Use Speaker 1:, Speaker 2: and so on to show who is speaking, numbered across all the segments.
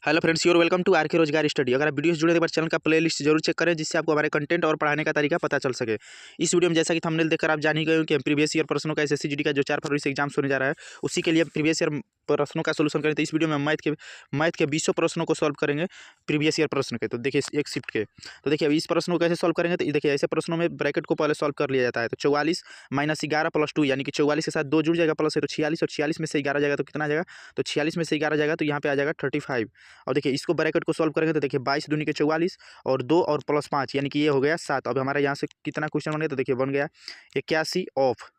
Speaker 1: Hello friends, your welcome to R K Rojgar study. अगर आप videos जुड़े तो हमारे चैनल का प्लेलिस्ट जरूर चेक करें, जिससे आपको हमारे कंटेंट और पढ़ाने का तरीका पता चल सके। इस वीडियो में जैसा कि थंबनेल देखकर आप जान ही गए हो कि हम प्रीवियस ईयर प्रश्नों का एसएससी जीडी का जो 4 फरवरी से एग्जाम होने जा रहा है, उसी के लिए प्रीवियस ईयर प्रश्नों का सोल्यूशन करें। तो इस वीडियो में हम मैथ के 20 प्रश्नों को सॉल्व करेंगे, प्रीवियस ईयर प्रश्न के। तो देखिए एक शिफ्ट के, तो देखिए अब इस प्रश्न को कैसे सॉल्व करेंगे। तो देखिए ऐसे प्रश्नों में ब्रैकेट को पहले सॉल्व कर लिया जाता है। तो 44 माइनस 11 प्लस 2, यानी कि 44 के साथ 2 जुड़ जाएगा, प्लस है तो 46, और 46 में से 11 जाएगा तो कितना आ जाएगा। तो 46 में से 11 जाएगा तो यहाँ पे आ जाएगा 35। और देखिए इसको ब्रैकेट को सॉल्व करेंगे तो देखिए 22 दूनी के 44 और 2 और प्लस 5, यानी कि ये हो गया 7। अब हमारा यहाँ से कितना क्वेश्चन बन गया, तो देखिए बन गया 81 ऑफ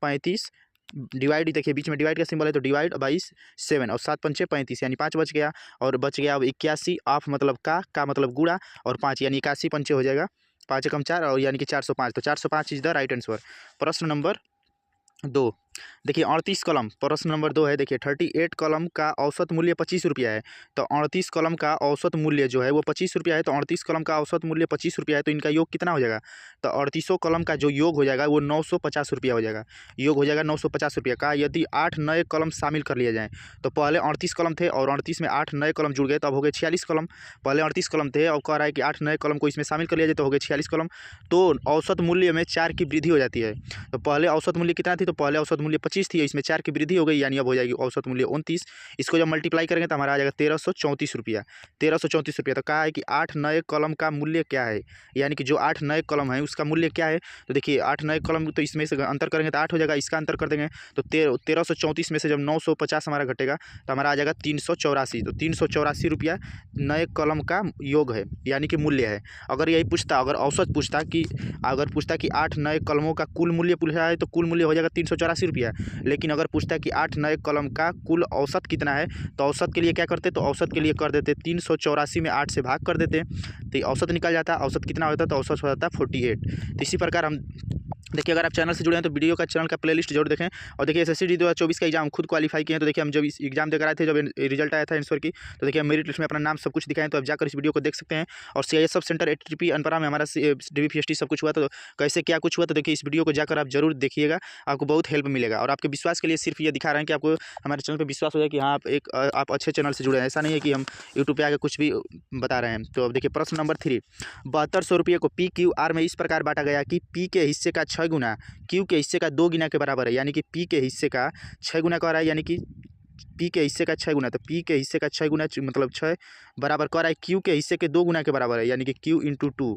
Speaker 1: 35 डिवाइड, देखिए बीच में डिवाइड का सिंबल है तो डिवाइड 22 7 और 7 पंचे 35, यानी 5 बच गया। और बच गया अब 81 ऑफ मतलब का मतलब गुणा और 5, यानी 81 पंचे हो जाएगा, 5 एकम 4 और यानी कि 405। तो 405 इज द राइट आंसर। प्रश्न नंबर 2, देखिए 38 कलम, प्रश्न नंबर 2 है। देखिए 38 कलम का औसत मूल्य 25 रुपया है। तो 38 कलम का औसत मूल्य जो है वो 25 रुपया है। तो 38 कलम का औसत मूल्य 25 रुपया है, तो इनका योग कितना हो जाएगा। तो 38 कलम का जो योग हो जाएगा वो 950 रुपया हो जाएगा। योग हो जाएगा 950 रुपया का। यदि 8 नए कलम शामिल कर लिए जाएँ, तो पहले 38 कलम थे और 38 में 8 नए कलम जुड़ गए, तब हो गए 46 कलम। पहले 38 कलम थे और कह रहा है कि 8 नए कलम को इसमें शामिल कर लिया जाए तो हो गए 46 कलम। तो औसत मूल्य में 4 की वृद्धि हो जाती है। तो पहले औसत मूल्य कितना थी, तो पहले औसत मूल्य 25 थी, इसमें 4 की वृद्धि हो गई, यानी अब हो जाएगी औसत मूल्य 29। इसको जब मल्टीप्लाई करेंगे तो हमारा आ जाएगा 1334 रुपया। 1334 रुपया। तो कहा है कि 8 नए कलम का मूल्य क्या है, यानी कि जो 8 नए कलम है उसका मूल्य क्या है। तो देखिए 8 नए कलम, तो इसमें से अंतर करेंगे तो 8 हो जाएगा, इसका अंतर कर देंगे तो 1334 में से जब 950 हमारा घटेगा तो हमारा आ जाएगा 384। तो 384 रुपया नए कलम का योग है, यानी कि मूल्य है। अगर यही पूछता, अगर औसत पूछता कि 8 नए कलमों का कुल मूल्य पूछा है तो कुल मूल्य हो जाएगा 384 रुपया। लेकिन अगर पूछता है कि 8 नए कलम का कुल औसत कितना है, तो औसत के लिए क्या करते, तो औसत के लिए कर देते 384 में 8 से भाग कर देते, तो औसत निकल जाता। औसत कितना होता है, तो औसत हो जाता है 48। तो इसी प्रकार हम देखिए, अगर आप चैनल से जुड़े हैं तो वीडियो का चैनल का प्लेलिस्ट जरूर देखें। और देखिए एसएससी 2024 का एग्जाम खुद क्वालिफाई किए हैं। तो देखिए हम जब इस एग्जाम देकर आए थे, जब रिजल्ट आया था आंसर की, तो देखिए हम मेरिट लिस्ट में अपना नाम सब कुछ दिखाएं, तो आप जाकर इस वीडियो को देख सकते हैं। और CIS sub centre ATP Anpara में हमारा डीबीपीएसटी सब कुछ हुआ, तो कैसे क्या कुछ हुआ, तो देखिए इस वीडियो को जाकर आप जरूर देखिएगा, आपको बहुत हेल्प मिलेगा। और आपके विश्वास के लिए सिर्फ ये दिखा रहे हैं कि आपको हमारे चैनल पर विश्वास हो जाए कि हाँ आप अच्छे चैनल से जुड़े हैं। ऐसा नहीं है कि हम यूट्यूब पर आकर कुछ भी बता रहे हैं। तो अब देखिए प्रश्न नंबर 3, 7200 रुपये को PQR में इस प्रकार बांटा गया कि पी के हिस्से का 6 गुना क्यू के हिस्से का 2 गुना के बराबर है। यानी कि पी के हिस्से का 6 गुना कह रहा है, यानी कि पी के हिस्से का 6 गुना, तो पी के हिस्से का 6 गुना मतलब 6 बराबर कह रहा है क्यू के हिस्से के 2 गुना के बराबर है, यानी कि क्यू इंटू 2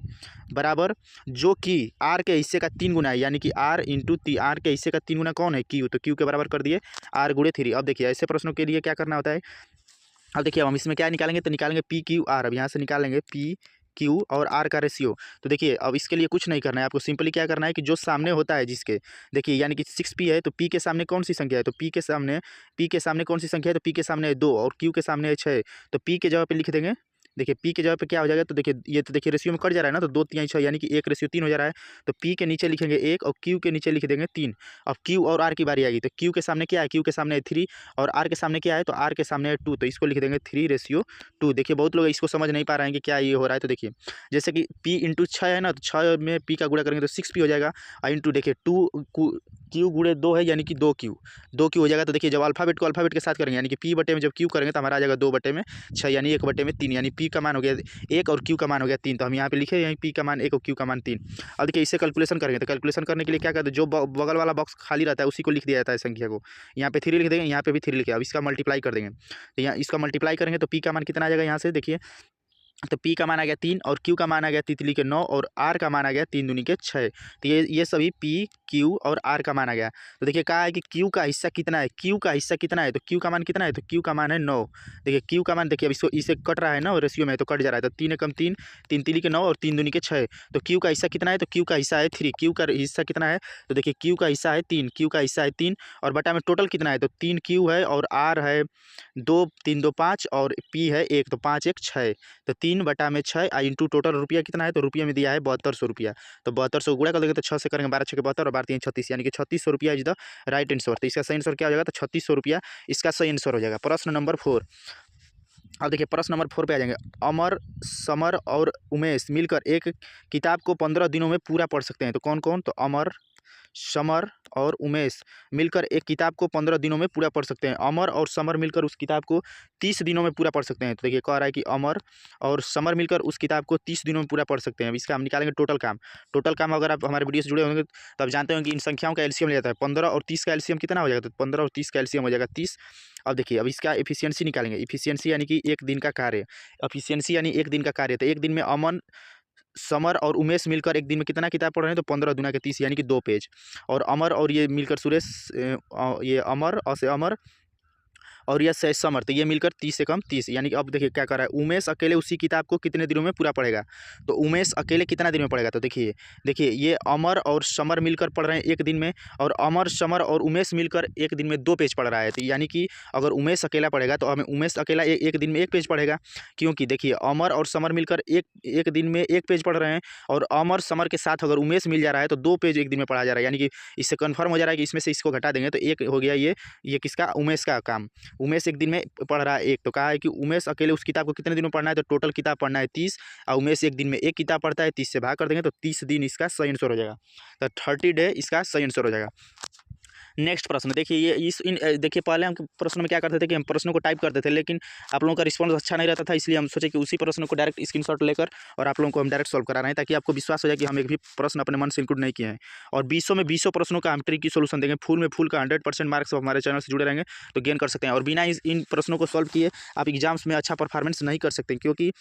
Speaker 1: बराबर जो कि आर के हिस्से का 3 गुना है, यानी कि आर इंटू आर के हिस्से का 3 गुना कौन है, क्यू। तो क्यू के बराबर कर दिए आर गुणे 3। अब देखिए ऐसे प्रश्नों के लिए क्या करना होता है। अब देखिए अब हम इसमें क्या निकालेंगे, तो निकालेंगे PQR। अब यहाँ से निकालेंगे PQ और R का रेशियो। तो देखिए अब इसके लिए कुछ नहीं करना है, आपको सिंपली क्या करना है कि जो सामने होता है जिसके, देखिए यानी कि 6P है तो P के सामने कौन सी संख्या है, तो P के सामने कौन सी संख्या है, तो P के सामने है 2 और Q के सामने है 6। तो P के जगह पे लिख देंगे, देखिए P के जगह पे क्या हो जाएगा, तो देखिए ये तो देखिए रेशियो में कट जा रहा है ना, तो 2 3 6, यानी कि 1:3 हो जा रहा है। तो P के नीचे लिखेंगे 1 और Q के नीचे लिख देंगे 3। अब Q और R की बारी आएगी, तो Q के सामने क्या है, Q के सामने है 3 और R के सामने क्या है, तो R के सामने है 2। तो इसको लिख देंगे 3:2। देखिए बहुत लोग इसको समझ नहीं पा रहे हैं कि क्या ये हो रहा है। तो देखिए जैसे कि P इंटू 6 है ना, तो 6 में P का गुणा करेंगे तो 6P हो जाएगा, और इंटू देखिए 2 Q गुणे 2 है, यानी कि 2Q हो जाएगा। तो देखिए जब अल्फाबेट को अल्फाबेट के साथ करेंगे, यानी कि P बटे में जब Q करेंगे तो हमारा आ जाएगा 2/6, यानी 1/3, यानी P का मान हो गया 1 और Q का मान हो गया 3। तो हम यहाँ पे लिखे हैं P का मान 1 और Q का मान 3। अब देखिए इससे कैलकुलेशन करेंगे, तो कैलकुलेशन करने के लिए क्या करते हैं, जो बगल वाला बॉक्स खाली रहता है उसी को लिख दिया जाता है संख्या को। यहाँ पे 3 लिख देंगे, यहाँ पे भी 3 लिखे। अब इसका मल्टीप्लाई कर देंगे, तो यहाँ इसका मल्टीप्लाई करेंगे तो P का मान कितना आ जाएगा, यहाँ से देखिए तो P का मान आ गया 3 और Q का मान आ गया तितली के 9 और R का मान आ गया 3 दूनी के 6। तो ये सभी P Q और R का मान आ गया। तो देखिए कहा है कि Q का हिस्सा कितना है, Q का हिस्सा कितना है, तो Q का मान कितना है, तो Q का मान है 9। देखिए Q का मान, देखिए अब इसको इसे कट रहा है ना रेशियो में, तो कट जा रहा है। तो 3 एकम 3, 3 तिली के 9 और 3 दूनी के 6। तो Q का हिस्सा कितना है, तो Q का हिस्सा है 3। Q का हिस्सा कितना है, तो देखिए Q का हिस्सा है 3, Q का हिस्सा है 3 और बटा में टोटल कितना है, तो 3 Q है और R है 2, 3 2 5 और P है 1, तो 5 1 6। तो 3/6 इंटू टोटल रुपया कितना है, तो रुपये में दिया है 7200 रुपया। तो 7200 गुणा कर देंगे तो 6 से करेंगे 12 6 के 72 और 12 3 36, यानी कि 3600 रुपया इज द राइट आंसर। तो इसका सही आंसर क्या हो जाएगा, तो 3600 रुपया इसका सही आंसर हो जाएगा। प्रश्न नंबर 4, अब देखिए प्रश्न नंबर 4 पे आ जाएंगे। अमर, समर और उमेश मिलकर एक किताब को 15 दिनों में पूरा पढ़ सकते हैं। तो कौन कौन, तो अमर, समर और उमेश मिलकर एक किताब को 15 दिनों में पूरा पढ़ सकते हैं। अमर और समर मिलकर उस किताब को 30 दिनों में पूरा पढ़ सकते हैं। तो देखिए कह रहा है कि अमर और समर मिलकर उस किताब को 30 दिनों में पूरा पढ़ सकते हैं। अब इसका हम निकालेंगे टोटल काम। टोटल काम अगर आप हमारे वीडियो से जुड़े होंगे तो आप जानते होंगे कि इन संख्याओं का एलसीएम ले जाता है। 15 और 30 का एलसीएम कितना हो जाएगा? तो 15 और 30 का एलसीएम हो जाएगा 30। अब देखिए अब इसका एफिशिएंसी निकालेंगे। एफिशिएंसी यानी कि एक दिन का कार्य। एफिशिएंसी यानी एक दिन का कार्य। तो एक दिन में अमन, समर और उमेश मिलकर एक दिन में कितना किताब पढ़ रहे हैं? तो 15 दूना के 30 यानी कि 2 पेज। और अमर और ये मिलकर सुरेश, ये अमर और से अमर और यह से समर, तो ये मिलकर 30 से कम 30 यानी कि अब देखिए क्या कर रहा है, उमेश अकेले उसी किताब को कितने दिनों में पूरा पढ़ेगा? तो उमेश अकेले कितना दिन में पढ़ेगा? तो देखिए देखिए ये अमर और समर मिलकर पढ़ रहे हैं एक दिन में, और अमर, समर और उमेश मिलकर एक दिन में 2 पेज पढ़ रहा है। तो यानी कि अगर उमेश अकेला पढ़ेगा तो हमें उमेश अकेला एक दिन में 1 पेज पढ़ेगा, क्योंकि देखिए अमर और समर मिलकर एक दिन में 1 पेज पढ़ रहे हैं, और अमर समर के साथ अगर उमेश मिल जा रहा है तो 2 पेज एक दिन में पढ़ा जा रहा है। यानी कि इससे कन्फर्म हो जा रहा है कि इसमें से इसको घटा देंगे तो एक हो गया ये किसका? उमेश का काम। उमेश एक दिन में पढ़ रहा है एक, तो कहा है कि उमेश अकेले उस किताब को कितने दिन में पढ़ना है? तो टोटल किताब पढ़ना है 30, और उमेश एक दिन में एक किताब पढ़ता है, 30 से भाग कर देंगे तो 30 दिन इसका सही आंसर हो जाएगा। तो 30 डे इसका सही आंसर हो जाएगा। नेक्स्ट प्रश्न देखिए, देखिए पहले हम प्रश्न में क्या करते थे कि हम प्रश्नों को टाइप करते थे, लेकिन आप लोगों का रिस्पॉन्स अच्छा नहीं रहता था, इसलिए हम सोचे कि उसी प्रश्न को डायरेक्ट स्क्रीनशॉट लेकर और आप लोगों को हम डायरेक्ट सॉल्व करा रहे हैं, ताकि आपको विश्वास हो जाए कि हम एक भी प्रश्न अपने मन से इंक्लूड नहीं किए हैं। और 20 में 20 प्रश्नों का हम ट्रिक की सोल्यूशन देंगे, फुल में फुल का 100% मार्क्स हमारे चैनल से जुड़े रहेंगे तो गेन कर सकते हैं। और बिना इन प्रश्नों को सॉल्व किए आप एग्जाम्स में अच्छा परफॉर्मेंस नहीं कर सकते, क्योंकि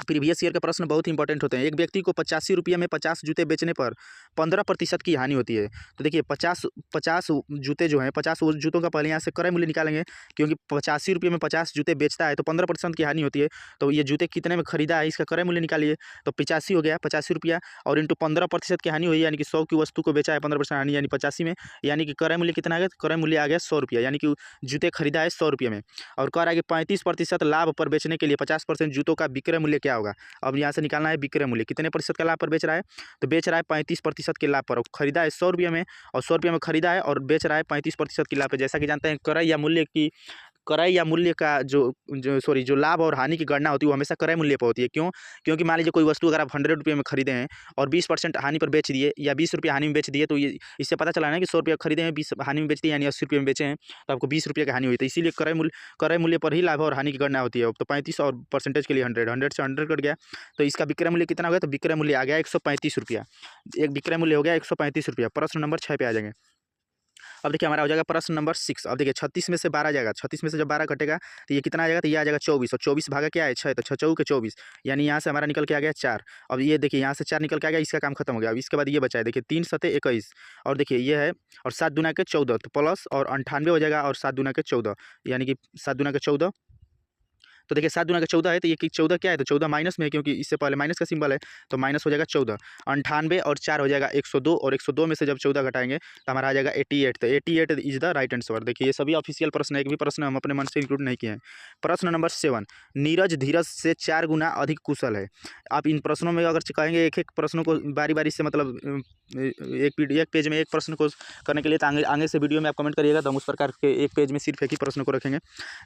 Speaker 1: प्रीवियस ईयर के प्रश्न बहुत इंपॉर्टेंट होते हैं। एक व्यक्ति को 85 रुपये में 50 जूते बेचने पर 15% की हानि होती है। तो देखिए 50 जूते जो हैं, 50 जूतों का पहले यहाँ से क्रय मूल्य निकालेंगे, क्योंकि 85 रुपये में 50 जूते बेचता है तो 15% की हानि होती है। तो ये जूते कितने में खरीदा है इसका क्रय मूल्य निकालिए। तो 85 हो गया, 85 रुपया, और इंटू 15% की हानि हुई, यानी कि 100 की वस्तु को बेचा है, 15% हानि यानी 85 में, यानी कि क्रय मूल्य कितना आ गया? क्रय मूल्य आ गया 100 रुपया, यानी कि जूते खरीदा है 100 रुपये में। और कह रहा है कि 35% लाभ पर बेचने के लिए 50% जूतों का विक्रय मूल्य क्या होगा? अब यहाँ से निकालना है विक्रय मूल्य, कितने प्रतिशत का लाभ पर बेच रहा है? तो बेच रहा है 35% के लाभ पर, खरीदा है 100 रुपये में, और 100 रुपये में खरीदा है और बेच रहा है 35% के लाभ पर। जैसा कि जानते हैं क्रय या मूल्य का जो लाभ और हानि की गणना होती है वो हमेशा क्रय मूल्य पर होती है। क्यों? क्योंकि मान लीजिए कोई वस्तु अगर आप 100 रुपये में खरीदे हैं और 20% हानि पर बेच दिए, या 20 रुपये हानि में बेच दिए, तो ये इससे पता चला ना कि 100 रुपये खरीदे हैं, 20 हानि में बेच दिए, यानी 80 रुपये में बेचे हैं, तो आपको 20 रुपये की हानि हुई। तो इसीलिए क्रय मूल्य पर ही लाभ और हानि की गणना होती है। तो 35 और परसेंटेज के लिए 100 से 100 कट गया, तो इसका विक्रय मूल्य कितना हो गया? तो विक्रय मूल्य आ गया 135 रुपया। एक विक्रय मूल्य हो गया 135 रुपया। प्रश्न नंबर 6 पे आ जाएंगे। अब देखिए हमारा हो जाएगा प्रश्न नंबर 6। अब देखिए 36 में से 12 जाएगा, 36 में से जब 12 कटेगा तो ये कितना आ जाएगा? तो ये आ जाएगा 24, और 24 भागा क्या है? 6, तो 6 चौके 24, यानी यहाँ से हमारा निकल के आ गया 4। अब ये देखिए यहाँ से 4 निकल के आ गया, इसका काम खत्म हो गया। अब इसके बाद ये बचा है, देखिए 3 सते 21, और देखिए ये है, और 7 दूना के 14, तो प्लस और 98 हो जाएगा, और 7 दूना के 14, यानी कि 7 दूना के 14। तो देखिए 7 दूना का 14 है, तो ये 14 क्या है? तो 14 माइनस में है, क्योंकि इससे पहले माइनस का सिंबल है, तो माइनस हो जाएगा 14। 98 और 4 हो जाएगा 102, और 102 में से जब 14 घटाएंगे तो हमारा आ जाएगा 88। तो 88 इज द राइट आंसर। देखिए ये सभी ऑफिशियल प्रश्न है, एक भी प्रश्न हम अपने मन से इंक्लूड नहीं किए हैं। प्रश्न नंबर 7, नीरज धीरज से 4 गुना अधिक कुशल है। आप इन प्रश्नों में अगर कहेंगे एक प्रश्नों को बारी बारी से, मतलब एक पेज में एक प्रश्न को करने के लिए, तो आगे से वीडियो में आप कमेंट करिएगा, तो हम उस प्रकार के एक पेज में सिर्फ एक ही प्रश्न को रखेंगे।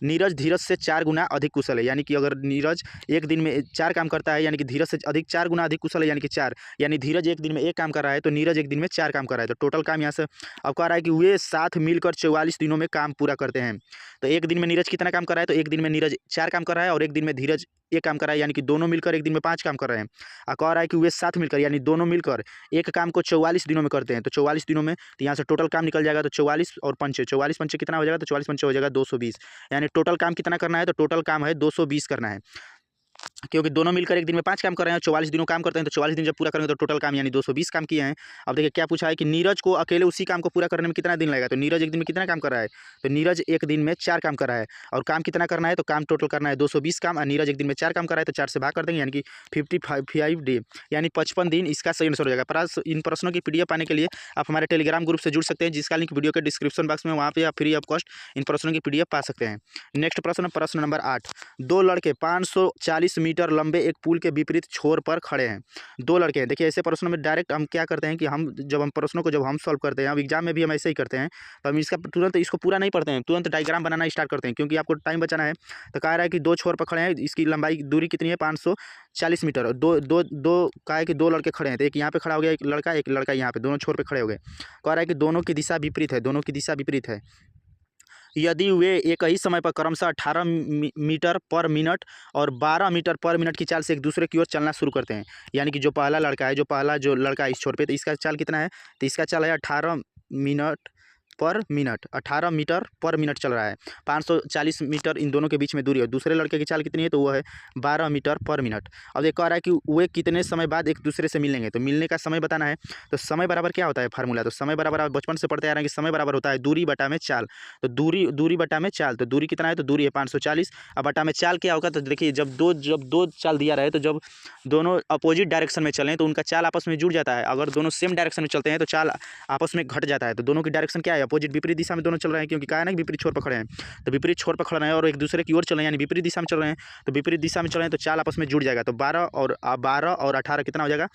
Speaker 1: नीरज धीरज से 4 गुना अधिक कुशल है, यानी कि अगर नीरज एक दिन में 4 काम करता है, यानी कि धीरज से अधिक 4 गुना अधिक कुशल है, यानी कि 4, यानी धीरज एक दिन में 1 काम कर रहा है तो नीरज एक दिन में 4 काम कर रहा है। तो टोटल काम यहाँ से अब कह रहा है कि वे साथ मिलकर 44 दिनों में काम पूरा करते हैं। तो एक दिन में नीरज कितना काम कर रहा है? तो एक दिन में नीरज 4 काम कर रहा है, और एक दिन में धीरज 1 काम कर रहा है, यानी कि दोनों मिलकर एक दिन में 5 काम कर रहे हैं। और कह रहा है कि वे साथ मिलकर, यानी दोनों मिलकर एक काम को 44 दिनों में करते हैं। तो 44 दिनों में, तो यहाँ से टोटल काम निकल जाएगा, तो 44 और 5, 44 5 कितना हो जाएगा? तो 44 5 हो जाएगा 220, यानी टोटल काम कितना करना है? तो टोटल काम है 220 करना है, क्योंकि दोनों मिलकर एक दिन में 5 काम कर रहे हैं, 44 दिनों काम करते हैं, तो 44 दिन जब पूरा करेंगे तो टोटल काम यानी 220 काम किए हैं। अब देखिए क्या पूछा है कि नीरज को अकेले उसी काम को पूरा करने में कितना दिन लगेगा? तो नीरज एक दिन में कितना काम कर रहा है? तो नीरज एक दिन में 4 काम कर रहा है, और काम कितना करना है? तो काम टोटल करना है 220 काम, और नीरज एक दिन में 4 काम कर रहा है, तो 4 से भाग कर देंगे, यानी कि 55 डे, यानी 55 दिन इसका सही आंसर हो जाएगा। इन प्रश्नों की PDF पाने के लिए आप हमारे टेलीग्राम ग्रुप से जुड़ सकते हैं, जिसका लिंक वीडियो के डिस्क्रिप्शन बॉक्स में, वहाँ पर आप फ्री ऑफ कॉस्ट इन प्रश्नों की PDF पा सकते हैं। नेक्स्ट प्रश्न, प्रश्न नंबर 8, 2 लड़के 540 40 मीटर लंबे एक पुल के विपरीत छोर पर खड़े हैं। दो लड़के हैं। देखिए ऐसे प्रश्नों में डायरेक्ट हम क्या करते हैं कि हम प्रश्नों को जब हम सॉल्व करते हैं, अब एग्जाम में भी हम ऐसे ही करते हैं, तो हम इसका तुरंत इसको पूरा नहीं पढ़ते हैं, तुरंत डायग्राम बनाना स्टार्ट करते हैं, क्योंकि आपको टाइम बचाना है। तो कह रहा है कि दो छोर पर खड़े हैं, इसकी लंबाई दूरी कितनी है 540 मीटर, और दो दो दो कहा है कि दो लड़के खड़े हैं, तो एक यहाँ पे खड़ा हो गया, एक लड़का यहाँ पे, दोनों छोर पे खड़े हो गए। कह रहा है कि दोनों की दिशा विपरीत है, दोनों की दिशा विपरीत है। यदि वे एक ही समय पर क्रमशः 18 मीटर पर मिनट और 12 मीटर पर मिनट की चाल से एक दूसरे की ओर चलना शुरू करते हैं, यानी कि जो पहला लड़का है इस छोर पे, तो इसका चाल कितना है, तो इसका चाल है 18 मीटर पर मिनट चल रहा है। 540 मीटर इन दोनों के बीच में दूरी है। दूसरे लड़के की चाल कितनी है, तो वो है 12 मीटर पर मिनट। अब ये कह रहा है कि वे कितने समय बाद एक दूसरे से मिलेंगे, तो मिलने का समय बताना है। तो समय बराबर क्या होता है फार्मूला, तो समय बराबर आप बचपन से पढ़ते आ रहे हैं कि समय बराबर होता है दूरी बटा में चाल। तो दूरी बटा में चाल, तो दूरी कितना है, तो दूरी है 540, अब बटा में चाल क्या होगा, तो देखिए जब दो चाल दिया रहे, तो जब दोनों अपोजिट डायरेक्शन में चलें तो उनका चाल आपस में जुड़ जाता है। अगर दोनों सेम डायरेक्शन में चलते हैं तो चाल आपस में घट जाता है। तो दोनों की डायरेक्शन क्या है, अपोजिट विपरीत दिशा में दोनों चल रहे हैं, क्योंकि कहा है ना कि विपरीत छोर पर खड़े हैं, तो विपरीत छोर पर खड़े हैं और एक दूसरे की ओर चल रहे हैं, यानी विपरीत दिशा में चल रहे हैं, तो विपरीत दिशा में चल रहे हैं तो चाल आपस में जुड़ जाएगा। तो 12 और 18 कितना हो जाएगा,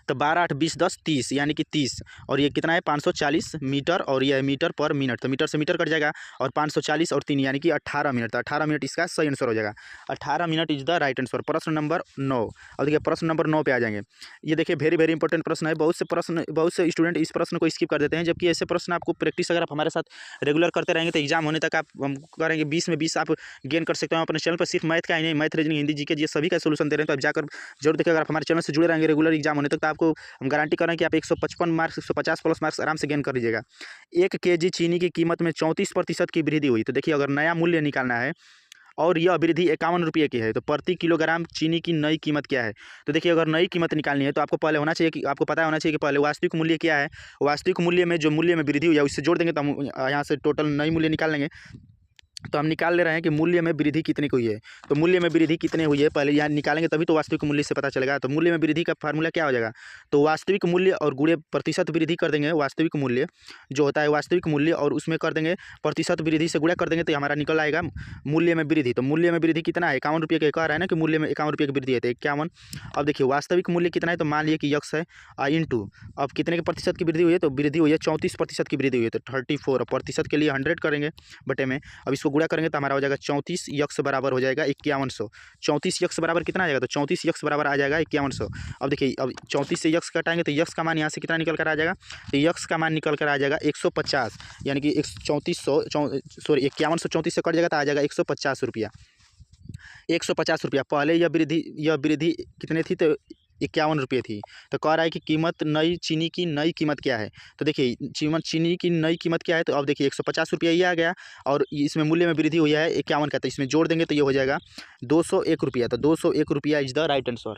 Speaker 1: तो 12 8 20 10 30, यानी कि 30, और ये कितना है 540 मीटर, और ये है मीटर पर मिनट, तो मीटर से मीटर कट जाएगा, और 540 और 3 यानी कि 18 मिनट, तो 18 मिनट इसका सही आंसर हो जाएगा। 18 minute is the right answer. प्रश्न नंबर 9। अब देखिए प्रश्न नंबर 9 पे आ जाएंगे। ये देखिए वेरी इंपॉर्टेंट प्रश्न है। बहुत से स्टूडेंट इस प्रश्न को स्किप कर देते हैं, जबकि ऐसे प्रश्न आपको प्रैक्टिस अगर आप हमारे साथ रेगुलर करते रहेंगे तो एग्जाम होने तक आप हम करेंगे 20 में 20 आप गेन कर सकते हो अपने चैनल पर। सिर्फ मैथ का ही नहीं, मैथ, रीजनिंग, हिंदी, जीके, ये सभी का सोल्यूशन दे रहे हैं, तो आप जाकर जरूर देखिए। अगर आप हमारे चैनल से जुड़े रहेंगे रेगुलर एग्जाम होने तक, तो आपको हम गारंटी कर रहे हैं कि आप 155 मार्क्स 150 प्लस मार्क्स आराम से गेन कर लीजिएगा। 1 केजी चीनी की कीमत में 34% की वृद्धि हुई। तो देखिए अगर नया मूल्य निकालना है और यह वृद्धि 51 रुपये की है, तो प्रति किलोग्राम चीनी की नई कीमत क्या है। तो देखिए अगर नई कीमत निकालनी है तो आपको पहले होना चाहिए कि आपको पता होना चाहिए कि पहले वास्तविक मूल्य क्या है। वास्तविक मूल्य में जो मूल्य में वृद्धि हुई है उससे जोड़ देंगे, तो हम यहाँ से टोटल नई मूल्य निकाल लेंगे। तो हम निकाल ले रहे हैं कि मूल्य में वृद्धि कितनी हुई है। तो मूल्य में वृद्धि कितनी हुई है पहले यहाँ निकालेंगे, तभी तो वास्तविक मूल्य से पता चलेगा। तो मूल्य में वृद्धि का फार्मूला क्या हो जाएगा, तो वास्तविक मूल्य और गुणे प्रतिशत वृद्धि कर देंगे। वास्तविक मूल्य जो होता है वास्तविक मूल्य, और उसमें कर देंगे प्रतिशत वृद्धि से गुणा कर देंगे, तो हमारा निकल आएगा मूल्य में वृद्धि। तो मूल्य में वृद्धि कितना है, 51 रुपये का कह रहा है ना कि मूल्य में 51 रुपये की वृद्धि है, तो 51। अब देखिए वास्तविक मूल्य कितना है, तो मान लिया कि यक्स है इंटू, अब कितने के प्रतिशत की वृद्धि हुई है, तो वृद्धि हुई है 34% की वृद्धि हुई है, तो 34 प्रतिशत के लिए 100 करेंगे बटे में। अब इसको गुणा करेंगे तो हमारा हो जाएगा 34 यक्स बराबर हो जाएगा 5100। 34 यक्स बराबर कितना आ जाएगा, तो 34 यक्स बराबर आ जाएगा 5100। अब देखिए अब 34 से यक्स कटाएंगे तो यक्स का मान यहाँ से कितना निकल कर आ जाएगा, तो यक्स का मान निकल कर आ जाएगा 150, यानी कि 5134 से कट जाएगा तो आ जाएगा 150 रुपया। 150 रुपया। पहले यह वृद्धि कितने थी, तो 51 रुपये थी। तो कह रहा है कि चीनी की नई कीमत क्या है। तो देखिए चीनी की नई कीमत क्या है, तो अब देखिए 150 रुपया ये आ गया, और इसमें मूल्य में वृद्धि हुई है 51 का, तो इसमें जोड़ देंगे तो ये हो जाएगा 201 रुपया। तो 201 रुपया इज द राइट आंसर।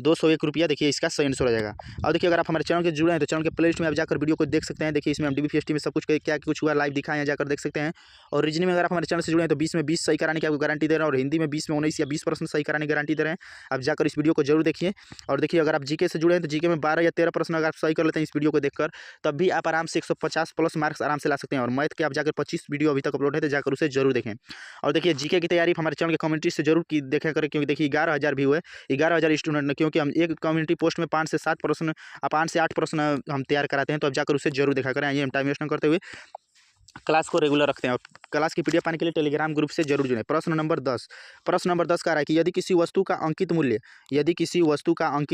Speaker 1: 201 रुपया देखिए इसका सही आंसर हो जाएगा। और देखिए अगर आप हमारे चैनल के जुड़े हैं तो चैनल के प्लेलिस्ट में आप जाकर वीडियो को देख सकते हैं। देखिए इसमें हम DBPST में सब कुछ क्या कुछ हुआ लाइव दिखाए हैं, जाकर देख सकते हैं। और रीजनिंग में अगर आप हमारे चैनल से जुड़े हैं तो 20 में 20 सही कराने की आपको गारंटी दे रहे हैं, और हिंदी में 20 में 19 या 20% सही कराने की गारंटी दे रहे हैं। आप जाकर इस वीडियो को जरूर देखिए। और देखिए अगर आप जीके से जुड़े हैं तो जीके में 12 या 13 प्रश्न अगर आप सही कर लेते हैं इस वीडियो को देखकर, तब भी आप आराम से 150 प्लस मार्क्स आराम से ला सकते हैं। और मैथ के आप जाकर 25 वीडियो अभी तक अपलोड है, तो जाकर उसे जरूर देखें। और देखिए जीके की तैयारी हमारे चैनल के कम्युनिटी से जरूर की देखा करें, क्योंकि देखिए 11,000 व्यू है, 11,000 स्टूडेंट ने, क्योंकि हम एक कम्युनिटी पोस्ट में 5 से 7 प्रश्न 5 से 8 प्रश्न हम तैयार कराते हैं। तो आप जाकर उसे जरूर देखा करें। आइए हम टाइम वेस्ट न करते हुए क्लास को रेगुलर रखते हैं, और क्लास की पीडीएफ पाने के लिए टेलीग्राम ग्रुप से जरूर जुड़ें। प्रश्न नंबर 10 कह रहा है कि यदि किसी वस्तु का अंकित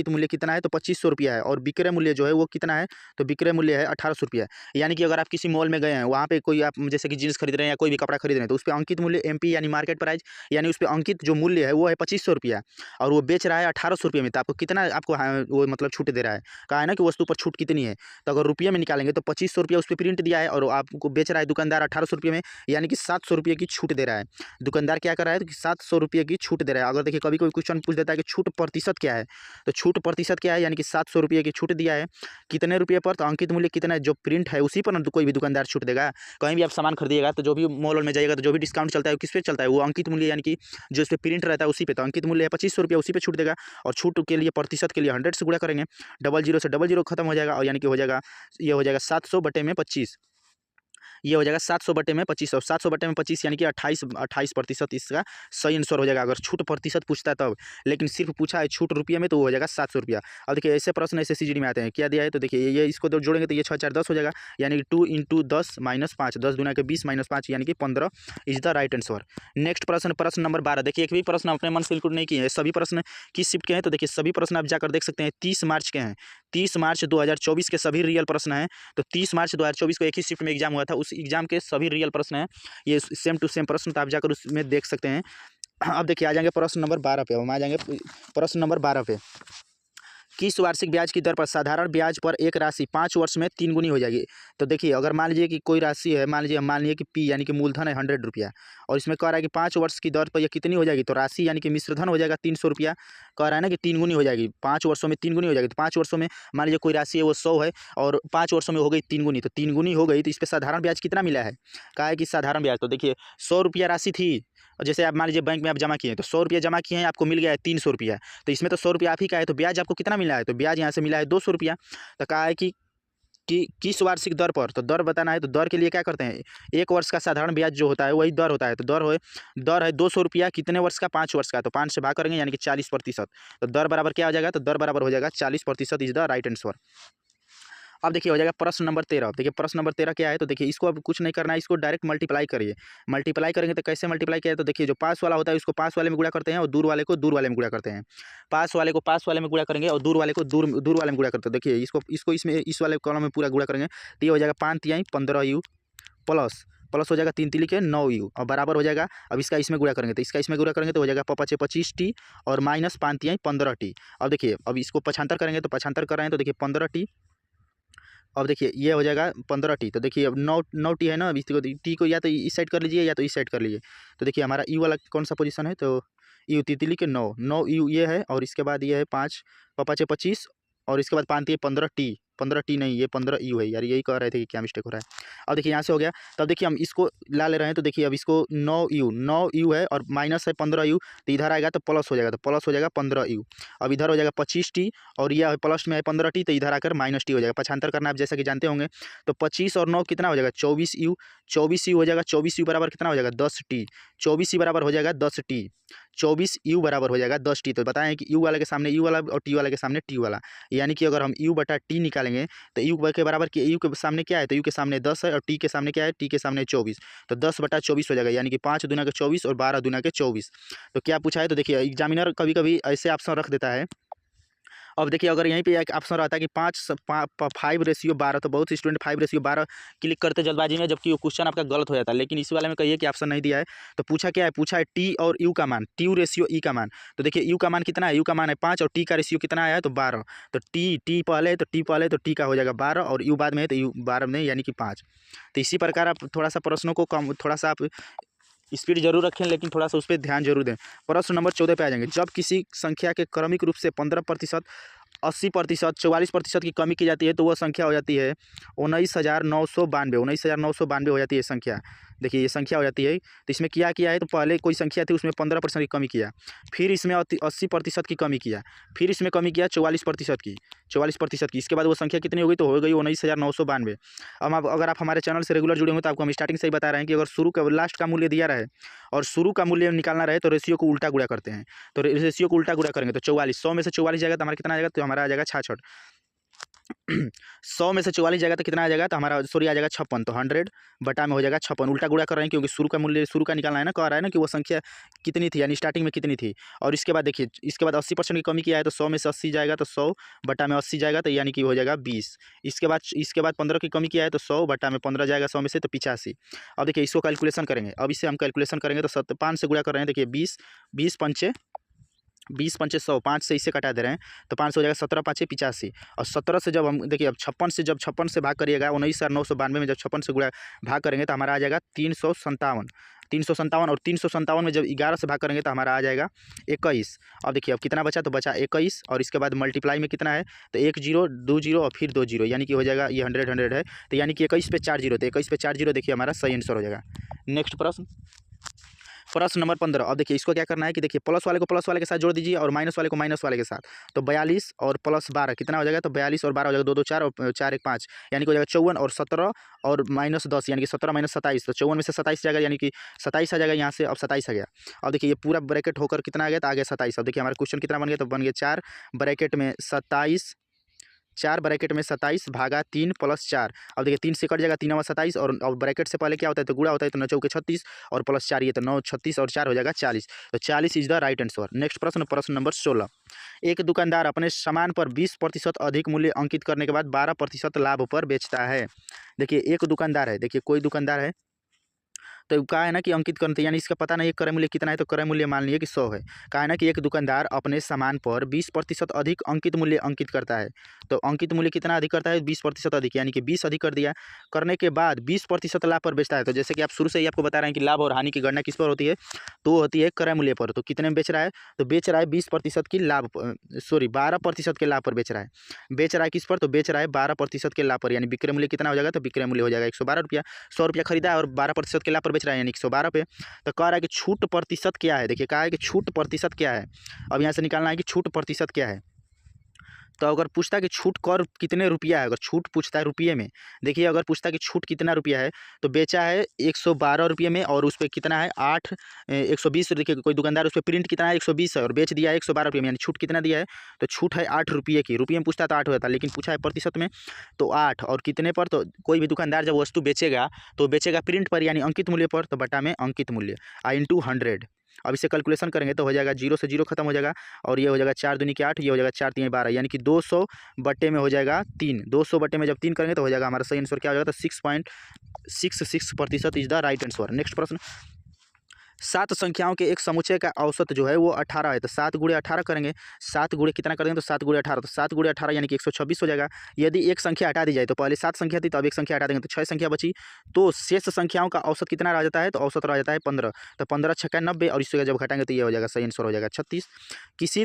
Speaker 1: मूल्य कितना है, तो 2500 रुपया है, और विक्रय मूल्य जो है वो कितना है, तो विक्रय मूल्य है 1800 रुपया। यानी कि अगर आप किसी मॉल में गए हैं, वहाँ पे कोई आप जैसे कि जीन्स खरीद रहे हैं या कोई भी कपड़ा खरीद रहे हैं, तो उस पर अंकित मूल्य MP यानी मार्केट प्राइस, यानी उस पर अंकित जो मूल्य है वो है 2500 रुपया, और वो बेच रहा है 1800 रुपये में, तो आपको कितना आपको वो मतलब छूट दे रहा है। कहा है ना कि वस्तु पर छूट कितनी है, तो अगर रुपये में निकालेंगे तो 2500 रुपया उस पर प्रिंट दिया है, और आपको बेच रहा है दुकानदार 1800 रुपये में, यानी कि 700 रुपये की छूट दे रहा है। दुकानदार क्या कर रहा है, तो 700 रुपये की छूट दे रहा है। अगर देखिए कभी कोई क्वेश्चन पूछ देता है कि छूट प्रतिशत क्या है, तो छूट प्रतिशत क्या है, यानी कि 700 रुपये की छूट दिया है कितने रुपये पर, तो अंकित मूल्य कितना है जो प्रिंट है उसी पर कोई भी दुकानदार छूट देगा। कहीं भी आप सामान खरीदिएगा तो जो भी मॉल में जाइएगा तो जो भी डिस्काउंट चलता है किस पे चलता है, वो अंकित मूल्य यानी कि जो इस पर प्रिंट रहता है उसी पे, तो अंकित मूल्य है 2500 रुपये, उसी पे छूट देगा। और छूट के लिए प्रतिशत के लिए 100 से गुणा करेंगे, 00 से 00 खत्म हो जाएगा, और यानी कि हो जाएगा ये हो जाएगा 700 बटे में 25, ये हो जाएगा 700/25 और 700/25 यानी कि 28% इसका सही आंसर हो जाएगा, अगर छूट प्रतिशत पूछता है तब। लेकिन सिर्फ पूछा है छूट रुपये में तो वो हो जाएगा 700 रुपया। अब देखिए ऐसे प्रश्न ऐसे सीजीडी में आते हैं, क्या दिया है तो देखिए ये इसको तो जोड़ेंगे तो ये 6 4 10 हो जाएगा, यानी कि 2 × 10 - 5, 10 दूना के 20 - 5 यानी कि 15 is the right answer. Next प्रश्न नंबर 12। देखिए एक भी प्रश्न अपने मन से इंक्लूड नहीं किए हैं, सभी प्रश्न किस शिफ्ट के हैं तो देखिए सभी प्रश्न आप जाकर देख सकते हैं 30 मार्च के हैं। 30 मार्च 2024 के सभी रियल प्रश्न हैं। तो 30 मार्च 2024 को एक ही शिफ्ट में एग्जाम हुआ था, उस एग्जाम के सभी रियल प्रश्न हैं, ये सेम टू सेम प्रश्न, तो आप जाकर उसमें देख सकते हैं। अब देखिए आ जाएंगे प्रश्न नंबर 12 पे, हम आ जाएंगे प्रश्न नंबर 12 पे। किस वार्षिक ब्याज की दर पर साधारण ब्याज पर एक राशि 5 वर्ष में 3 गुनी हो जाएगी। तो देखिए अगर मान लीजिए कि कोई राशि है, मान लीजिए कि पी यानी कि मूलधन है 100 रुपया, और इसमें कह रहा है कि 5 वर्ष की दर पर यह कितनी हो जाएगी, तो राशि यानी कि मिश्रधन हो जाएगा 300 रुपया। कह रहा है ना कि 3 गुनी हो जाएगी, 5 वर्षों में 3 गुनी हो जाएगी। तो 5 वर्षों में मान लीजिए कोई राशि है वो 100 है और 5 वर्षों में हो गई 3 गुनी, तो 3 गुनी हो गई, तो इस पर साधारण ब्याज कितना मिला है। कहा है कि साधारण ब्याज, तो देखिए 100 रुपया राशि थी, और जैसे आप मान लीजिए बैंक में आप जमा किए हैं तो 100 रुपया जमा किए हैं, आपको मिल गया है 300 रुपया, तो इसमें तो 100 रुपया आप ही का है, तो ब्याज आपको कितना मिला है, तो ब्याज यहाँ से मिला है 200 रुपया। तो कहा है कि किस वार्षिक दर पर, तो दर बताना है, तो दर के लिए क्या करते हैं, 1 वर्ष का साधारण ब्याज जो होता है वही दर होता है, तो दर है 200 रुपया, कितने वर्ष का, 5 वर्ष का, तो 5 से भाग करेंगे यानी कि 40%, तो दर बराबर क्या हो जाएगा, तो दर बराबर हो जाएगा 40% इज द राइट आंसर। अब देखिए हो जाएगा प्रश्न नंबर 13। देखिए प्रश्न नंबर 13 क्या है, तो देखिए इसको अब कुछ नहीं करना है, इसको डायरेक्ट मल्टीप्लाई करिए। मल्टीप्लाई करेंगे तो कैसे मल्टीप्लाई किया है, तो देखिए जो पास वाला होता है उसको पास वाले में गुणा करते हैं और दूर वाले को दूर वाले में गुणा करते हैं। पास वाले को पास वाले में गुणा करेंगे और दूर वाले को दूर वाले में गुणा करते हैं। देखिए इसको इसमें इस वाले कॉलम में पूरा गुणा करेंगे तो ये हो जाएगा 5 तिहाई 15 u प्लस हो जाएगा 3 तिली के 9 u और बराबर हो जाएगा, अब इसका इसमें गुणा करेंगे तो इसका इसमें गुणा करेंगे तो हो जाएगा 5 × 25t और माइनस 5 तिहाई 15t। अब देखिए अब इसको पक्षांतर करेंगे तो पक्षांतर कर रहे हैं तो देखिए 15t, अब देखिए ये हो जाएगा 15t, तो देखिए अब 9 टी है ना, अब इसको टी को या तो इस साइड कर लीजिए या तो इस साइड कर लीजिए। तो देखिए हमारा यू वाला कौन सा पोजीशन है, तो यू तितली के 9 यू ये है, और इसके बाद ये है 5 5 × 25 और इसके बाद 5 × 15t नहीं, ये 15 यू है यार, यही कह रहे थे कि क्या मिस्टेक हो रहा है। अब देखिए यहाँ से हो गया, तब देखिए हम इसको ला ले रहे हैं तो देखिए अब इसको 9 यू है और माइनस है 15 यू, तो इधर आएगा तो प्लस हो जाएगा, तो प्लस हो जाएगा 15 यू। अब इधर हो जाएगा 25t और यह प्लस में है 15t, तो इधर आकर माइनस टी हो जाएगा। पक्षांतर करना आप जैसा कि जानते होंगे, तो 25 और 9 कितना हो जाएगा 24 यू, 24 यू हो जाएगा, 24 यू बराबर कितना हो जाएगा 10t, 24 यू बराबर हो जाएगा 10t, 24 यू बराबर हो जाएगा 10t। तो बताएं कि यू वाले के सामने यू वाला और टी वाले के सामने टी वाला, यानी कि अगर हम यू बटा टी निकालेंगे तो यू के बराबर यू के सामने क्या है, तो यू के सामने 10 है और टी के सामने क्या है, टी के सामने 24, तो 10/24 हो जाएगा, यानी कि 5 दूना के 24 और 12 दूना के 24। तो क्या पूछा है, तो देखिए एग्जामिनर कभी कभी ऐसे ऑप्शन रख देता है। अब देखिए अगर यहीं पे एक ऑप्शन रहता है कि 5:12, तो बहुत से स्टूडेंट 5:12 क्लिक करते जल्दबाजी में, जबकि वो क्वेश्चन आपका गलत हो जाता है। लेकिन इस वाले में कहिए कि ऑप्शन नहीं दिया है, तो पूछा क्या है, पूछा है टी और यू का मान, टी रेशियो ई का मान। तो देखिए यू का मान कितना है, यू का मान है 5 और टी का रेशियो कितना आया है, तो 12। तो टी पहले तो टी का हो जाएगा 12 और यू बाद में है तो यू 12 में यानी कि 5। तो इसी प्रकार आप थोड़ा सा प्रश्नों को कम, थोड़ा सा आप स्पीड जरूर रखें लेकिन थोड़ा सा उस पर ध्यान जरूर दें। प्रश्न नंबर 14 पे आ जाएंगे। जब किसी संख्या के क्रमिक रूप से 15%, 80%, 44% की कमी की जाती है तो वह संख्या हो जाती है 19,992 हो जाती है संख्या। देखिए ये संख्या हो जाती है, तो इसमें क्या है, तो पहले कोई संख्या थी उसमें 15% की कमी किया, फिर इसमें 80% की कमी किया, फिर इसमें कमी किया 44% की, इसके बाद वो संख्या कितनी हो गई, तो हो गई 19,992। अब अगर आप हमारे चैनल से रेगुलर जुड़े होंगे तो आपको हम स्टार्टिंग से ही बता रहे हैं कि अगर शुरू का लास्ट का मूल्य दिया रहे और शुरू का मूल्य निकालना रहे तो रेशियो को उल्टा गुणा करते हैं। तो रेशियो को उल्टा गुणा करेंगे तो 44, 100 में से 44 जाएगा तो हमारा कितना आ जाएगा, तो हमारा आ जाएगा 66। 100 में से 44 जाएगा तो कितना आ जाएगा, तो हमारा आ जाएगा 56, तो 100 बटा में हो जाएगा 56। उल्टा गुणा कर रहे हैं क्योंकि शुरू का मूल्य शुरू का निकालना है ना, कह रहा है ना कि वो संख्या कितनी थी यानी स्टार्टिंग में कितनी थी। और इसके बाद देखिए इसके बाद 80% की कमी किया है तो 100 में से 80 जाएगा तो 100 बटा में 80 जाएगा तो यानी कि हो जाएगा 20। इसके बाद 15 की कमी किया है तो 100 बटा में 15 जाएगा 100 में से, तो 85। अब देखिए इसको कैलकुलेशन करेंगे, अब इसे हम कैलकुलेशन करेंगे तो 5 से गुणा कर रहे हैं। देखिए 20 पंचे 100, 5 से इसे कटा दे रहे हैं तो 5 हो जाएगा 17 5 85। और 17 से जब हम देखिए अब 56 से भाग करिएगा 19,992 में जब 56 से गुणा भाग करेंगे तो हमारा आ जाएगा 357 और 357 में जब 11 से भाग करेंगे तो हमारा आ जाएगा 21। अब देखिए अब कितना बचा, तो बचा 21 और इसके बाद मल्टीप्लाई में कितना है, तो 1 0 2 0 और फिर 2 0 यानी कि हो जाएगा ये 100 है, तो यानी कि 21 पे 4 0, तो 21 पे 4 0 देखिए हमारा सही आंसर हो जाएगा। नेक्स्ट प्रश्न, प्रश्न नंबर 15। अब देखिए इसको क्या करना है कि देखिए प्लस वाले को प्लस वाले के साथ जोड़ दीजिए और माइनस वाले को माइनस वाले के साथ। तो 42 और प्लस 12 कितना हो जाएगा, तो 42 और 12 हो जाएगा 2 2 4 और 4 1 5, यानी कि हो जाएगा 54 और 17 और माइनस 10 यानी कि 17 माइनस 27, तो 54 में से 27 जाएगा यानी कि 27 आ जाएगा यहाँ से। अब 27 आ गया। अब देखिए ये पूरा ब्रैकेट होकर कितना आ गया, तो आ गया 27। अब देखिए हमारा क्वेश्चन कितना बन गया, तो बन गया 4 ब्रैकेट में 27, 4 ब्रैकेट में 27 भागा 3 प्लस 4। अब देखिए 3 से कट जाएगा, 3 और 27 और ब्रैकेट से पहले क्या होता है, तो गुणा होता है, तो 9 चौके 36 और प्लस 4 ये तो 9 36 और 4 हो जाएगा 40। तो 40 is the right answer. Next प्रश्न, प्रश्न नंबर 16। एक दुकानदार अपने सामान पर 20% अधिक मूल्य अंकित करने के बाद 12% लाभ पर बेचता है। देखिए एक दुकानदार है, देखिए कोई दुकानदार है, तो कहा है ना कि अंकित करते, यानी इसका पता नहीं है क्रय मूल्य कितना है, तो क्रय मूल्य मान लीजिए कि 100 है। कहा है ना कि एक दुकानदार अपने सामान पर 20% अधिक अंकित मूल्य अंकित करता है। तो अंकित मूल्य कितना अधिक करता है, 20% अधिक, यानी कि 20 अधिक कर दिया। करने के बाद 20% लाभ पर बेचता है। तो जैसे कि आप शुरू से ही आपको बता रहे हैं कि लाभ और हानि की गणना किस पर होती है, तो होती है क्रय मूल्य पर। तो कितने में बेच रहा है, तो बेच रहा है 20% की लाभ, सॉरी 12% के लाभ पर बेच रहा है। बेच रहा है किस पर, तो बेच रहा है 12% के लाभ पर, यानी विक्रय मूल्य कितना हो जाएगा, तो विक्रय मूल्य हो जाएगा 112 रुपया। 100 रुपया खरीदा है और 12% के लाभ पर बेच रहा है, यानी 112 पे। तो कह रहा है कि छूट प्रतिशत क्या है। देखिए कहा है कि छूट प्रतिशत क्या है। अब यहाँ से निकालना है कि छूट प्रतिशत क्या है। तो अगर पूछता है कि छूट कर कितने रुपया है, अगर छूट पूछता है रुपये में, देखिए अगर पूछता है कि छूट कितना रुपया है, तो बेचा है 112 रुपये में और उस पर कितना है 120। देखिए कोई दुकानदार उस पर प्रिंट कितना है 120 है और बेच दिया है 112 रुपये में, यानी छूट कितना दिया है, तो छूट है 8 रुपये की। रुपये में पूछता है तो 8 हो जाता है, लेकिन पूछा है प्रतिशत में तो 8। और कितने पर, तो कोई भी दुकानदार जब वस्तु बेचेगा तो बेचेगा प्रिंट पर यानी अंकित मूल्य पर, तो बटा में अंकित मूल्य इंटू 100। अब इसे कैलकुलेशन करेंगे तो हो जाएगा 0 से 0 खत्म हो जाएगा और ये हो जाएगा 4 दूनी के 8, ये हो जाएगा 4 3 12, यानी कि 200 बटे में हो जाएगा 3। 200 बटे में जब 3 करेंगे तो हो जाएगा हमारा सही आंसर क्या हो जाएगा, तो 6.66% is the right answer. Next प्रश्न, 7 संख्याओं के एक समुच्चय का औसत जो है वो 18 है। तो 7 गुणे 18 करेंगे, 7 गुणे कितना करेंगे, तो 7 गुणे 18, तो 7 गुणे 18 यानी कि 126 हो जाएगा। यदि एक संख्या हटा दी जाए, तो पहले 7 संख्या थी तो अब एक संख्या हटा देंगे तो 6 संख्या बची, तो शेष संख्याओं का औसत कितना रह जाता है, तो औसत रह जाता है 15। तो 15 छक्का 90 और इससे जब घटाएंगे तो ये हो जाएगा सही आंसर हो जाएगा 36। किसी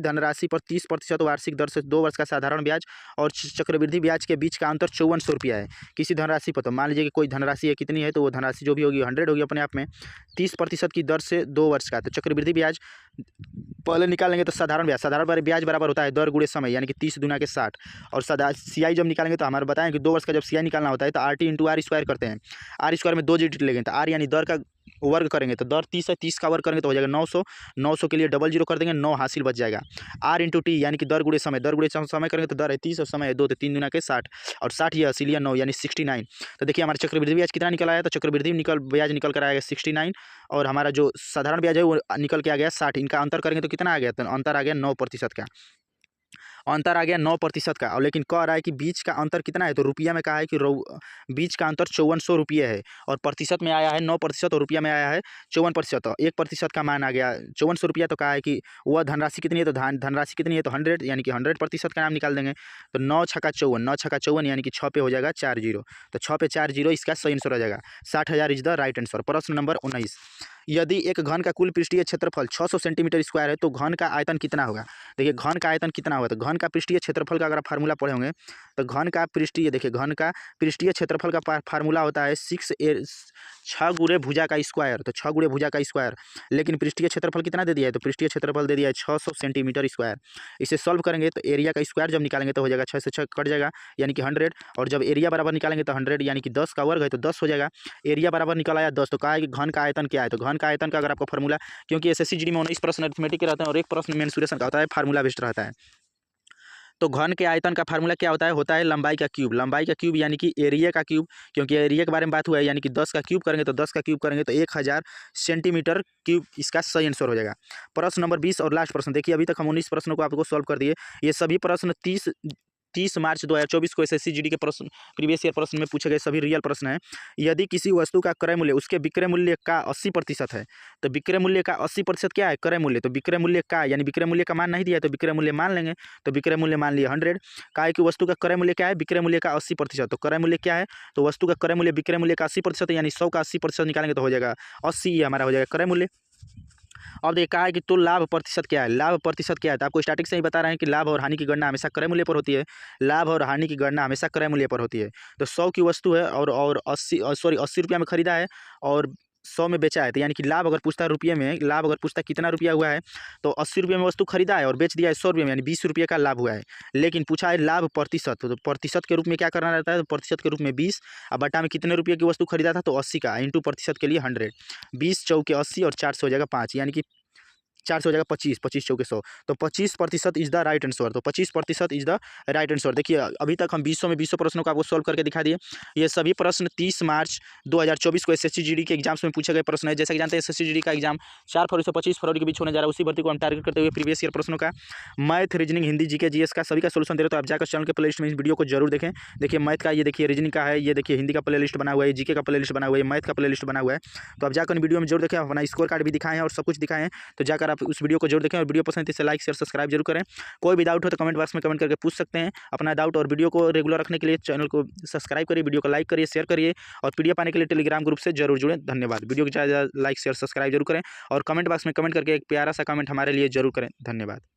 Speaker 1: धनराशि पर 30% वार्षिक दर से 2 वर्ष का साधारण ब्याज और चक्रवृद्धि ब्याज के बीच का अंतर 5400 रुपया है। किसी धनराशि पर, तो मान लीजिए कि कोई धनराशि है, कितनी है, तो वो धनराशि जो भी होगी 100 होगी अपने आप में, 30% की दर से 2 वर्ष का। तो चक्रवृद्धि ब्याज पहले निकालेंगे तो साधारण ब्याज बराबर होता है दर गुणे समय, यानी कि 30 दूना के 60। और सीआई जब निकालेंगे तो हमारे बताएं कि 2 वर्ष का जब सीआई निकालना होता है तो RT इंटू आर स्क्वायर करते हैं। आर स्क्वायर में 2 डिजिट लेंगे तो आर यानी दर का वर्ग करेंगे तो दर 30 है, 30 का वर्ग करेंगे तो हो जाएगा 900। 900 के लिए डबल जीरो कर देंगे, 9 हासिल बच जाएगा। आर इंटू टी यानी कि दर गुणे समय करेंगे तो दर है 30 और समय है 2, तो 3 दूना के 60 और 60 ये असीलिया 9 यानी 69। तो देखिए हमारे चक्रवृद्धि ब्याज कितना निकल आया, तो चक्रवृद्धि ब्याज निकल कर आएगा 69 और हमारा जो साधारण ब्याज है वो निकल के आ गया 60। इनका अंतर करेंगे तो कितना आ गया, तो अंतर आ गया 9% का। अंतर आ गया 9% का। और लेकिन कह रहा है कि बीच का अंतर कितना है, तो रुपया में कहा है कि बीच का अंतर 5400 रुपये है और प्रतिशत में आया है 9% और रुपया में आया है 54%। 1% का मान आ गया 5400 रुपया। तो कहा है कि वह धनराशि कितनी है, तो धनराशि कितनी है, तो 100 यानी कि 100% का नाम निकाल देंगे। तो 9 छक्का 54, 9 छक्का 54 यानी कि 6 पे हो जाएगा 40, तो 6 पे 40 इसका सही आंसर हो जाएगा। 60,000 इज द राइट आंसर। प्रश्न नंबर 19, यदि एक घन का कुल पृष्ठीय क्षेत्रफल 600 सेंटीमीटर स्क्वायर है तो घन का आयतन कितना होगा। देखिए घन का आयतन कितना होगा, तो घन का पृष्ठीय क्षेत्रफल का अगर आप फार्मूला पढ़े होंगे तो घन का पृष्ठीय क्षेत्रफल का फार्मूला होता है 6 गुणे भुजा का स्क्वायर। तो 6 गुणे भुजा का स्क्वायर, लेकिन पृष्ठीय क्षेत्रफल कितना दे दिया है, तो पृष्ठीय क्षेत्रफल दे दिया है 600 सेंटीमीटर स्क्वायर। इसे सॉल्व करेंगे तो एरिया का स्क्वायर जब निकालेंगे तो हो जाएगा 6 से 6 कट जाएगा यानी कि 100, और जब एरिया बराबर निकालेंगे तो 100 यानी कि 10 का वर्ग है तो 10 हो जाएगा। एरिया बराबर निकल आया 10। तो कहा है कि घन का आयतन क्या है, तो घन का आयतन का अगर आपको फार्मूला, क्योंकि एसएससी जीडी में 19 प्रश्न अरिथमेटिक के रहते हैं और एक प्रश्न मेंसुरेशन का होता है, फार्मूला बेस्ड रहता है। तो घन के आयतन का फार्मूला क्या होता है लंबाई का क्यूब यानी कि एरिया का क्यूब, क्योंकि एरिया के बारे में बात हुआ है, यानी कि 10 का क्यूब करेंगे तो 1000 सेंटीमीटर क्यूब इसका सही आंसर हो जाएगा। प्रश्न नंबर 20 और लास्ट प्रश्न। देखिए अभी तक हम 19 प्रश्नों को आपको सॉल्व कर दिए। ये सभी प्रश्न 30 मार्च 2024 को एसएससी जीडी के प्रश्न प्रीवियस ईयर प्रश्न में पूछे गए सभी रियल प्रश्न हैं। यदि किसी वस्तु का क्रय मूल्य उसके विक्रय मूल्य का 80% है, तो विक्रय मूल्य का 80% क्या है, क्रय मूल्य। तो विक्रय मूल्य का यानी विक्रय मूल्य का मान नहीं दिया है तो विक्रय मूल्य मान लेंगे। तो विक्रय मूल्य मान लिया 100। का है कि वस्तु का क्रय मूल्य क्या है, विक्रय मूल्य का 80%। तो क्रय मूल्य क्या है, तो वस्तु का क्रय मूल्य विक्रय मूल्य का 80% यानी 100 का 80% निकालेंगे तो हो जाएगा 80, ये हमारा हो जाएगा क्रय मूल्य। अब देखा है कि तो लाभ प्रतिशत क्या है, तो आपको स्टार्टिंग से ही बता रहे हैं कि लाभ और हानि की गणना हमेशा क्रय मूल्य पर होती है। लाभ और हानि की गणना हमेशा क्रय मूल्य पर होती है। तो 100 की वस्तु है और 80 रुपया में खरीदा है और 100 में बेचा है, तो यानी कि लाभ अगर पूछता है रुपये में, लाभ अगर पूछता है कितना रुपया हुआ है, तो 80 रुपये में वस्तु खरीदा है और बेच दिया है 100 रुपये में, यानी 20 रुपये का लाभ हुआ है। लेकिन पूछा है लाभ प्रतिशत, तो प्रतिशत के रूप में क्या करना रहता है, तो प्रतिशत के रूप में 20, अब बटा में कितने रुपये की वस्तु खरीदा था, तो 80 का, इंटू प्रतिशत के लिए 100, 20 चौके 80 और 4 से हो जाएगा 5, यानी कि 4 से हो जाएगा 25, 25 चौके 100, तो 25% इज द राइट आंसर। तो 25% इज द राइट आंसर। देखिए अभी तक हम 20 में 20 प्रश्नों को आपको सॉल्व करके दिखा दिए। ये सभी प्रश्न 30 मार्च 2024 को एसएससी जीडी के एग्जाम्स में पूछे गए प्रश्न है। जैसा कि जानते हैं एसएससी जीडी का एग्जाम 4 फरवरी से 25 फरवरी के बीच होने जा रहा है। उसी भर्ती को हम टारगेट करते हुए प्रीवियस ईयर प्रश्नों का math, reasoning, Hindi, GK, GS का सभी का सोल्यूशन दे रहे, तो आप जाकर चैनल के प्ले लिस्ट में इस वीडियो को जरूर देखें। देखिए मैथ का ये देखिए, रीजनिंग का है ये देखिए, हिंदी का प्ले लिस्ट बना हुआ है, जीके का प्ले लिस्ट बना हुआ है, मैथ का प्ले लिस्ट बना हुआ है। तो आप जाकर वीडियो में जरूर देखें, अपना स्कोर कार्ड भी दिखाएं और सब कुछ दिखाएं। तो जाकर आप उस वीडियो को जरूर देखें और वीडियो पसंद है इसे लाइक शेयर सब्सक्राइब जरूर करें। कोई भी डाउट हो तो कमेंट बॉक्स में कमेंट करके पूछ सकते हैं अपना डाउट, और वीडियो को रेगुलर रखने के लिए चैनल को सब्सक्राइब करिए, वीडियो को लाइक करिए, शेयर करिए, और पीडीएफ पाने के लिए टेलीग्राम ग्रुप से जरूर जुड़ें। धन्यवाद। वीडियो को ज़्यादा लाइक शेयर सब्सक्राइब जरूर करें और कमेंट बॉक्स में कमेंट करके एक प्यारा सा कमेंट हमारे लिए जरूर करें। धन्यवाद।